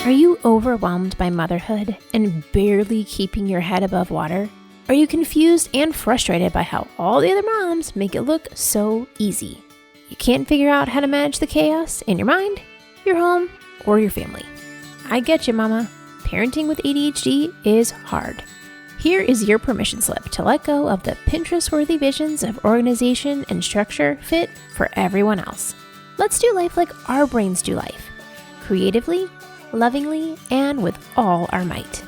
Are you overwhelmed by motherhood and barely keeping your head above water? Are you confused and frustrated by how all the other moms make it look so easy? You can't figure out how to manage the chaos in your mind, your home, or your family. I get you, mama. Parenting with ADHD is hard. Here is your permission slip to let go of the Pinterest-worthy visions of organization and structure fit for everyone else. Let's do life like our brains do life, creatively, lovingly, and with all our might.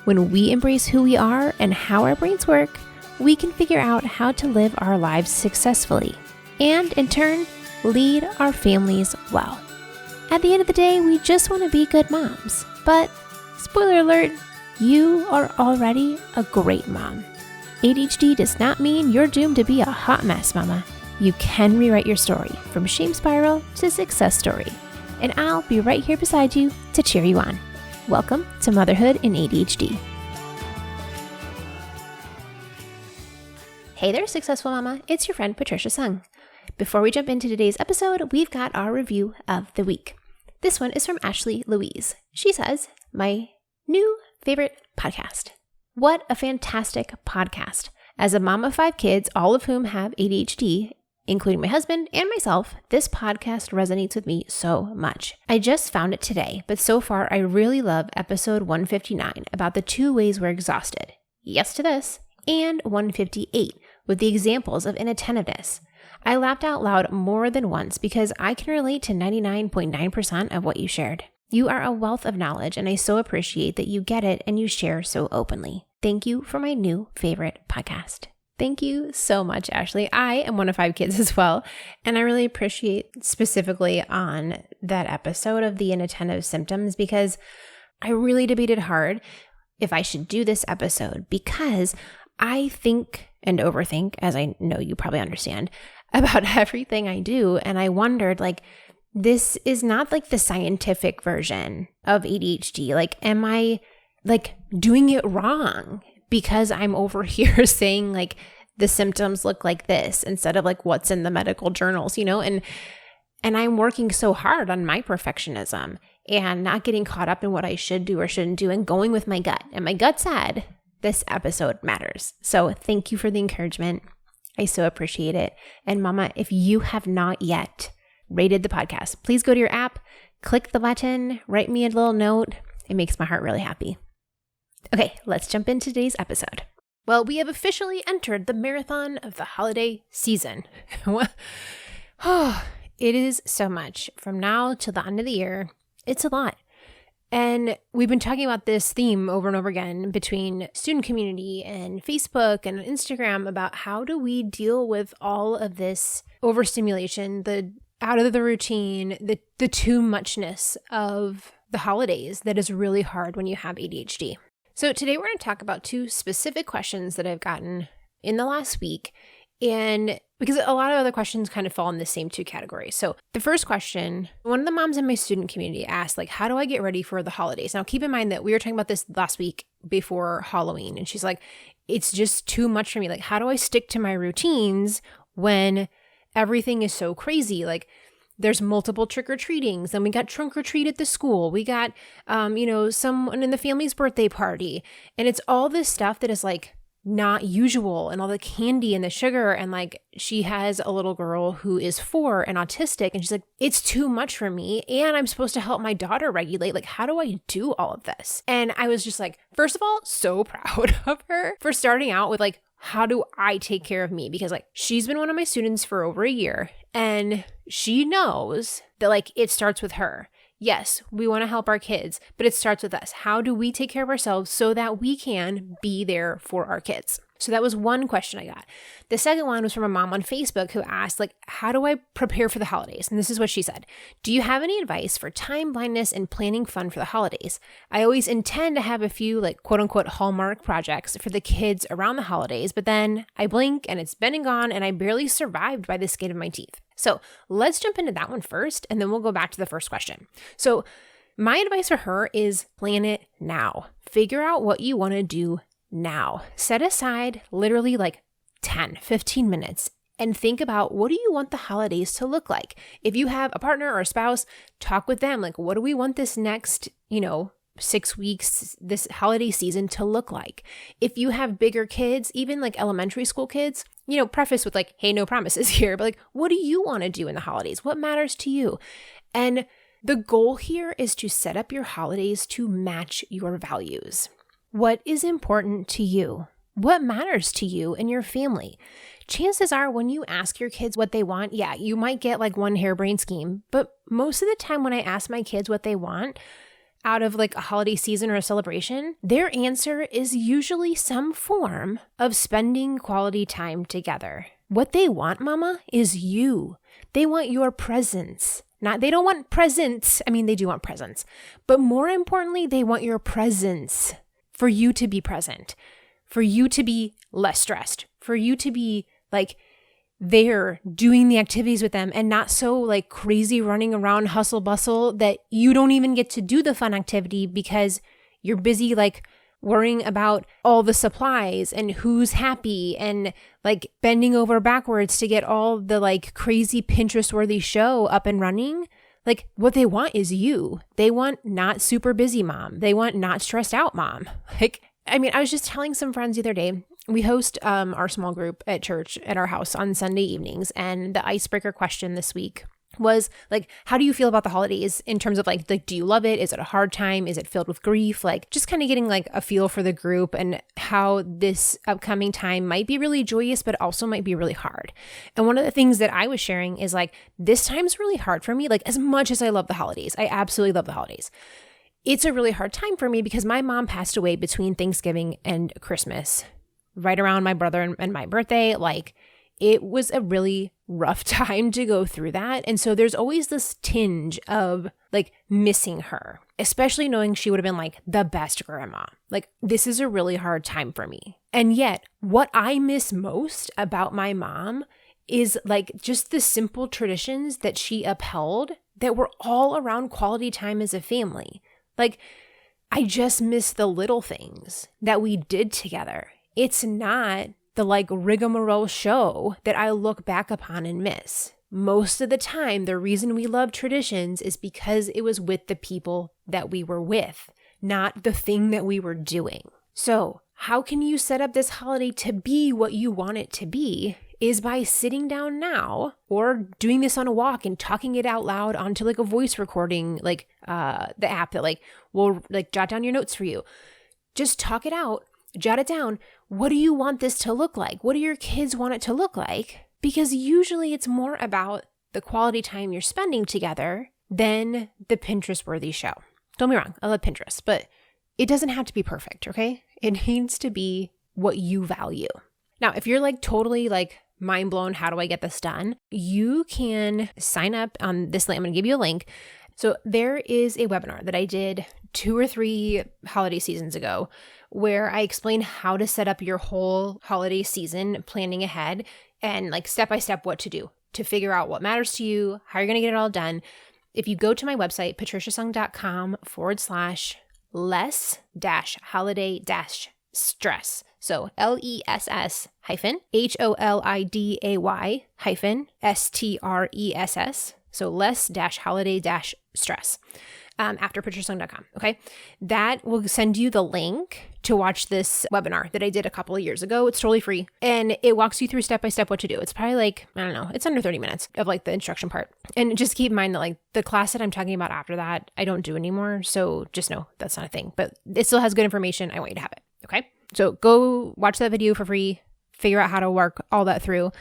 When we embrace who we are and how our brains work, we can figure out how to live our lives successfully and, in turn, lead our families well. At the end of the day, we just want to be good moms. But, spoiler alert, you are already a great mom. ADHD does not mean you're doomed to be a hot mess, mama. You can rewrite your story from shame spiral to success story. And I'll be right here beside you to cheer you on. Welcome to Motherhood in ADHD. Hey there, successful mama. It's your friend Patricia Sung. Before we jump into today's episode, we've got our review of the week. This one is from Ashley Louise. She says, my new favorite podcast. What a fantastic podcast. As a mom of 5 kids, all of whom have ADHD, including my husband and myself, this podcast resonates with me so much. I just found it today, but so far I really love episode 159 about the 2 ways we're exhausted. Yes to this. And 158 with the examples of inattentiveness. I laughed out loud more than once because I can relate to 99.9% of what you shared. You are a wealth of knowledge, and I so appreciate that you get it and you share so openly. Thank you for my new favorite podcast. Thank you so much, Ashley. I am one of 5 kids as well, and I really appreciate specifically on that episode of the inattentive symptoms because I really debated hard if I should do this episode because I think and overthink, as I know you probably understand, about everything I do, and I wondered, this is not like the scientific version of ADHD. Am I doing it wrong? Because I'm over here saying the symptoms look like this instead of what's in the medical journals, and I'm working so hard on my perfectionism and not getting caught up in what I should do or shouldn't do and going with my gut. And my gut said this episode matters. So thank you for the encouragement. I so appreciate it. And mama, if you have not yet rated the podcast, please go to your app, click the button, write me a little note. It makes my heart really happy. Okay, let's jump into today's episode. Well, we have officially entered the marathon of the holiday season. It is so much. From now till the end of the year, it's a lot. And we've been talking about this theme over and over again between student community and Facebook and Instagram about how do we deal with all of this overstimulation, the out of the routine, the too muchness of the holidays that is really hard when you have ADHD. So today we're going to talk about 2 specific questions that I've gotten in the last week, and because a lot of other questions kind of fall in the same 2 categories. So the first question, one of the moms in my student community asked, how do I get ready for the holidays? Now keep in mind that we were talking about this last week before Halloween, and she's like, it's just too much for me. How do I stick to my routines when everything is so crazy? There's multiple trick-or-treatings, and we got trunk-or-treat at the school. We got, someone in the family's birthday party. And it's all this stuff that is not usual, and all the candy and the sugar. And she has a little girl who is 4 and autistic. And she's like, it's too much for me. And I'm supposed to help my daughter regulate. How do I do all of this? And I was just first of all, so proud of her for starting out with how do I take care of me? Because she's been one of my students for over a year, and she knows that it starts with her. Yes, we want to help our kids, but it starts with us. How do we take care of ourselves so that we can be there for our kids? So that was one question I got. The second one was from a mom on Facebook who asked, how do I prepare for the holidays? And this is what she said. Do you have any advice for time blindness and planning fun for the holidays? I always intend to have a few quote unquote Hallmark projects for the kids around the holidays, but then I blink and it's been and gone and I barely survived by the skin of my teeth. So let's jump into that one first, and then we'll go back to the first question. So my advice for her is plan it now. Figure out what you want to do now. Set aside literally 10, 15 minutes and think about, what do you want the holidays to look like? If you have a partner or a spouse, talk with them. What do we want this next, 6 weeks this holiday season to look like? If you have bigger kids, even like elementary school kids, preface with like, hey, no promises here, but like, what do you want to do in the holidays? What matters to you? And the goal here is to set up your holidays to match your values. What is important to you? What matters to you and your family? Chances are when you ask your kids what they want, yeah, you might get like one harebrained scheme, but most of the time when I ask my kids what they want out of like a holiday season or a celebration, their answer is usually some form of spending quality time together. What they want, mama, is you. They want your presence. They don't want presents. I mean, they do want presents, but more importantly, they want your presence for you to be present, for you to be less stressed, for you to be like there doing the activities with them and not so like crazy running around hustle bustle that you don't even get to do the fun activity because you're busy like worrying about all the supplies and who's happy and like bending over backwards to get all the like crazy Pinterest worthy show up and running. Like what they want is you. They want not super busy mom. They want not stressed out mom. I was just telling some friends the other day, we host our small group at church at our house on Sunday evenings. And the icebreaker question this week was like, how do you feel about the holidays in terms of like, do you love it? Is it a hard time? Is it filled with grief? Like just kind of getting like a feel for the group and how this upcoming time might be really joyous, but also might be really hard. And one of the things that I was sharing is like, this time's really hard for me. Like as much as I love the holidays, I absolutely love the holidays. It's a really hard time for me because my mom passed away between Thanksgiving and Christmas, right around my brother and my birthday. Like it was a really rough time to go through that. And so there's always this tinge of like missing her, especially knowing she would have been like the best grandma. Like this is a really hard time for me. And yet what I miss most about my mom is like just the simple traditions that she upheld that were all around quality time as a family. Like, I just miss the little things that we did together. It's not the like rigmarole show that I look back upon and miss. Most of the time, the reason we love traditions is because it was with the people that we were with, not the thing that we were doing. So, how can you set up this holiday to be what you want it to be? Is by sitting down now or doing this on a walk and talking it out loud onto like a voice recording, like the app that like will like jot down your notes for you. Just talk it out, jot it down. What do you want this to look like? What do your kids want it to look like? Because usually it's more about the quality time you're spending together than the Pinterest worthy show. Don't be wrong. I love Pinterest, but it doesn't have to be perfect. Okay. It needs to be what you value. Now, if you're like totally like mind blown, how do I get this done? You can sign up on this link. I'm going to give you a link. So there is a webinar that I did 2 or 3 holiday seasons ago where I explain how to set up your whole holiday season planning ahead and like step by step what to do to figure out what matters to you, how you're going to get it all done. If you go to my website, patriciasung.com/less-holiday-stress. So LESS-HOLIDAY-STRESS. So less-holiday-stress. After patriciasung.com. Okay. That will send you the link to watch this webinar that I did a couple of years ago. It's totally free. And it walks you through step by step what to do. It's probably like, I don't know, it's under 30 minutes of like the instruction part. And just keep in mind that like the class that I'm talking about after that, I don't do anymore. So just know that's not a thing, but it still has good information. I want you to have it. Okay. So go watch that video for free, figure out how to work all that through.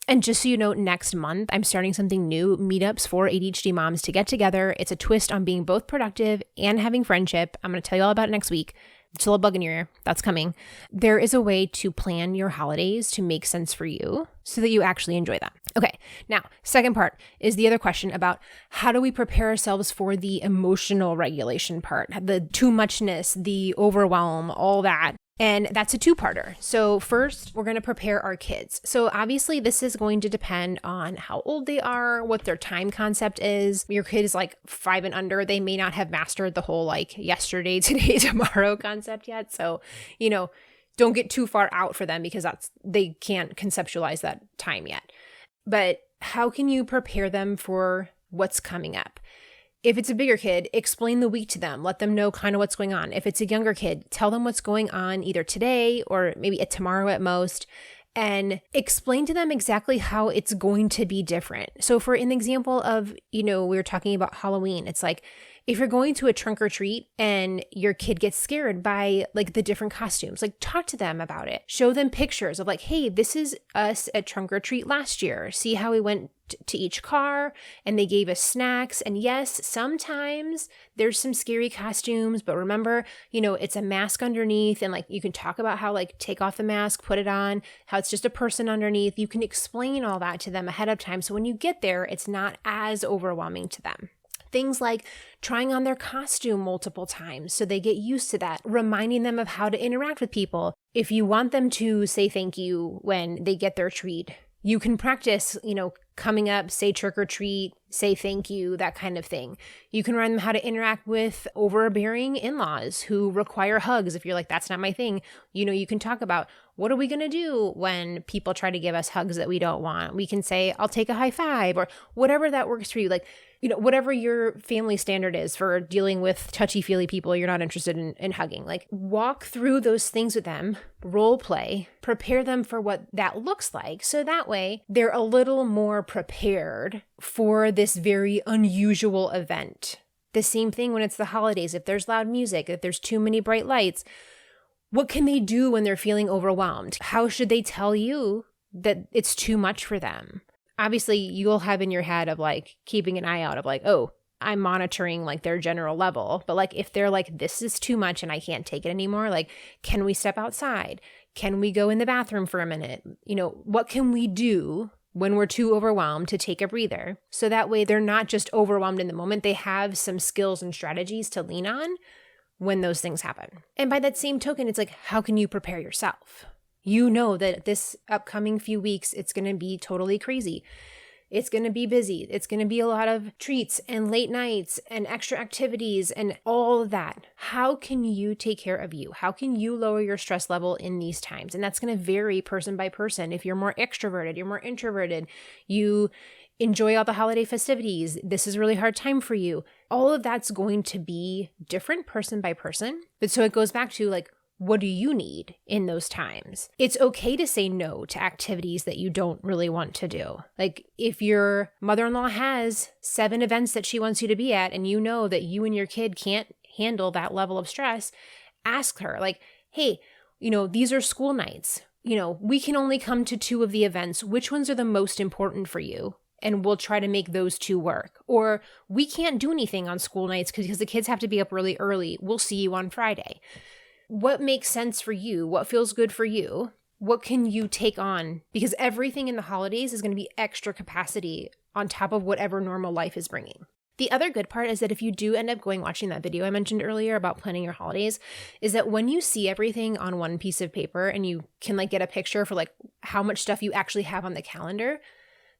And just so you know, next month, I'm starting something new, meetups for ADHD moms to get together. It's a twist on being both productive and having friendship. I'm going to tell you all about it next week. It's a little bug in your ear. That's coming. There is a way to plan your holidays to make sense for you so that you actually enjoy them. Okay. Now, second part is the other question about how do we prepare ourselves for the emotional regulation part, the too muchness, the overwhelm, all that. And that's a 2-parter. So first, we're going to prepare our kids. So obviously, this is going to depend on how old they are, what their time concept is. Your kid is like 5 and under. They may not have mastered the whole like yesterday, today, tomorrow concept yet. So, don't get too far out for them because they can't conceptualize that time yet. But how can you prepare them for what's coming up? If it's a bigger kid, explain the week to them. Let them know kind of what's going on. If it's a younger kid, tell them what's going on either today or maybe tomorrow at most, and explain to them exactly how it's going to be different. So for an example of, we were talking about Halloween, it's like, if you're going to a trunk or treat and your kid gets scared by like the different costumes, like talk to them about it. Show them pictures of like, hey, this is us at trunk or treat last year. See how we went to each car and they gave us snacks. And yes, sometimes there's some scary costumes, but remember, it's a mask underneath, and like you can talk about how like take off the mask, put it on, how it's just a person underneath. You can explain all that to them ahead of time. So when you get there, it's not as overwhelming to them. Things like trying on their costume multiple times so they get used to that, reminding them of how to interact with people. If you want them to say thank you when they get their treat, you can practice, coming up, say trick or treat, say thank you, that kind of thing. You can learn them how to interact with overbearing in-laws who require hugs. If you're like, that's not my thing, you can talk about, what are we going to do when people try to give us hugs that we don't want? We can say, I'll take a high five, or whatever that works for you. Like, whatever your family standard is for dealing with touchy-feely people you're not interested in hugging. Like, walk through those things with them, role play, prepare them for what that looks like. So that way they're a little more prepared for this very unusual event. The same thing when it's the holidays. If there's loud music, if there's too many bright lights, what can they do when they're feeling overwhelmed? How should they tell you that it's too much for them? Obviously, you'll have in your head of like keeping an eye out of like, oh, I'm monitoring like their general level. But like if they're like, this is too much and I can't take it anymore, like, can we step outside? Can we go in the bathroom for a minute? What can we do when we're too overwhelmed to take a breather? So that way they're not just overwhelmed in the moment. They have some skills and strategies to lean on when those things happen. And by that same token, it's like, how can you prepare yourself? That this upcoming few weeks, it's going to be totally crazy. It's going to be busy. It's going to be a lot of treats and late nights and extra activities and all of that. How can you take care of you? How can you lower your stress level in these times? And that's going to vary person by person. If you're more extroverted, you're more introverted, you enjoy all the holiday festivities, this is a really hard time for you. All of that's going to be different person by person. But so it goes back to like, what do you need in those times? It's okay to say no to activities that you don't really want to do. Like if your mother-in-law has 7 events that she wants you to be at and you know that you and your kid can't handle that level of stress, ask her like, hey, these are school nights. We can only come to 2 of the events. Which ones are the most important for you? And we'll try to make those 2 work. Or we can't do anything on school nights because the kids have to be up really early. We'll see you on Friday. What makes sense for you? What feels good for you? What can you take on? Because everything in the holidays is going to be extra capacity on top of whatever normal life is bringing. The other good part is that if you do end up watching that video I mentioned earlier about planning your holidays, is that when you see everything on one piece of paper and you can get a picture for how much stuff you actually have on the calendar,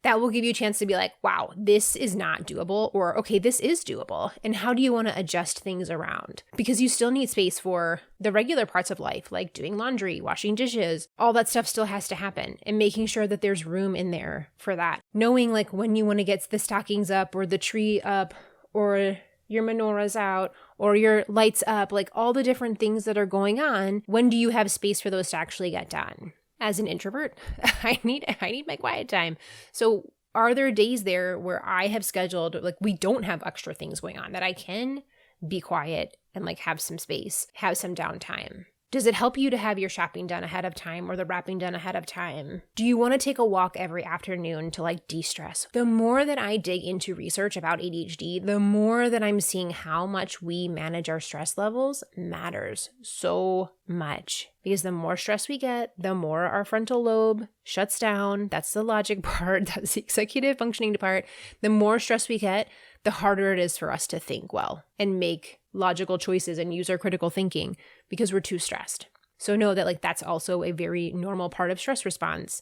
that will give you a chance to be like, wow, this is not doable, or okay, this is doable. And how do you want to adjust things around? Because you still need space for the regular parts of life, like doing laundry, washing dishes, all that stuff still has to happen, and making sure that there's room in there for that. Knowing when you want to get the stockings up or the tree up or your menorahs out or your lights up, all the different things that are going on, when do you have space for those to actually get done? As an introvert, I need my quiet time. So are there days there where I have scheduled, we don't have extra things going on, that I can be quiet and have some space, have some downtime? Does it help you to have your shopping done ahead of time or the wrapping done ahead of time? Do you want to take a walk every afternoon to de-stress? The more that I dig into research about ADHD, the more that I'm seeing how much we manage our stress levels matters so much. Because the more stress we get, the more our frontal lobe shuts down. That's the logic part. That's the executive functioning part. The more stress we get, the harder it is for us to think well and make logical choices and use our critical thinking because we're too stressed. So know that that's also a very normal part of stress response.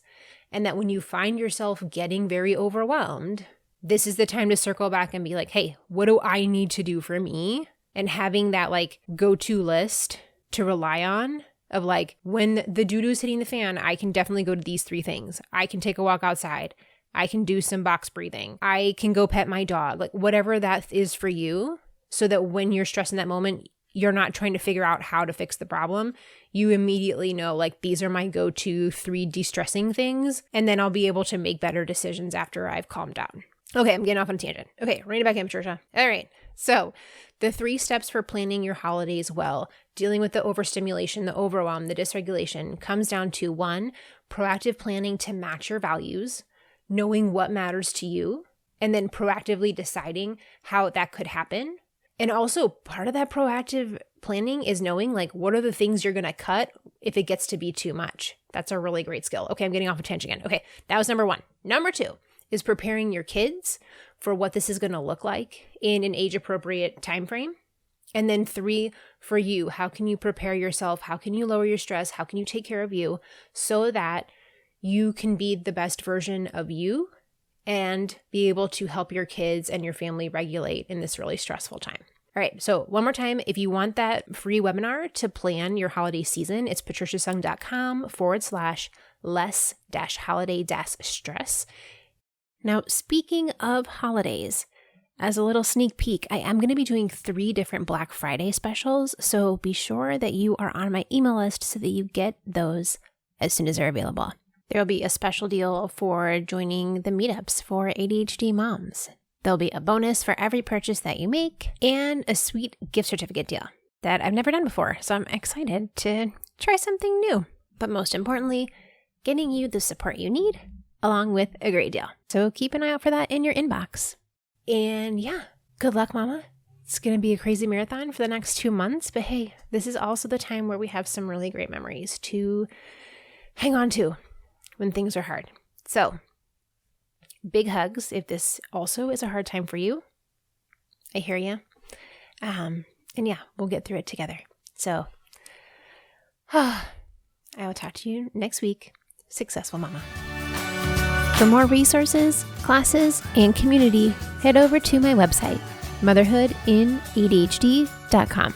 And that when you find yourself getting very overwhelmed, this is the time to circle back and be like, hey, what do I need to do for me? And having that go-to list to rely on of when the doo-doo's hitting the fan, I can definitely go to these 3 things. I can take a walk outside. I can do some box breathing. I can go pet my dog, like whatever that is for you, so that when you're stressed in that moment, you're not trying to figure out how to fix the problem. You immediately know, like, these are my go-to 3 de-stressing things, and then I'll be able to make better decisions after I've calmed down. Okay, I'm getting off on a tangent. Okay, rein it back in, Patricia. All right, so the 3 steps for planning your holidays well, dealing with the overstimulation, the overwhelm, the dysregulation, comes down to 1, proactive planning to match your values, knowing what matters to you, and then proactively deciding how that could happen. And also part of that proactive planning is knowing, like, what are the things you're going to cut if it gets to be too much. That's a really great skill. Okay, I'm getting off a tangent again. Okay, that was number 1. Number 2 is preparing your kids for what this is going to look like in an age-appropriate time frame. And then 3, for you, how can you prepare yourself? How can you lower your stress? How can you take care of you so that you can be the best version of you and be able to help your kids and your family regulate in this really stressful time? All right, so one more time, if you want that free webinar to plan your holiday season, it's patriciasung.com/less-holiday-stress. Now, speaking of holidays, as a little sneak peek, I am going to be doing 3 different Black Friday specials, so be sure that you are on my email list so that you get those as soon as they're available. There will be a special deal for joining the meetups for ADHD moms. There'll be a bonus for every purchase that you make and a sweet gift certificate deal that I've never done before, so I'm excited to try something new. But most importantly, getting you the support you need along with a great deal. So keep an eye out for that in your inbox. And yeah, good luck, Mama. It's going to be a crazy marathon for the next 2 months, but hey, this is also the time where we have some really great memories to hang on to when things are hard. So big hugs if this also is a hard time for you. I hear you. And yeah, we'll get through it together. So I will talk to you next week. Successful Mama. For more resources, classes, and community, head over to my website, motherhoodinadhd.com.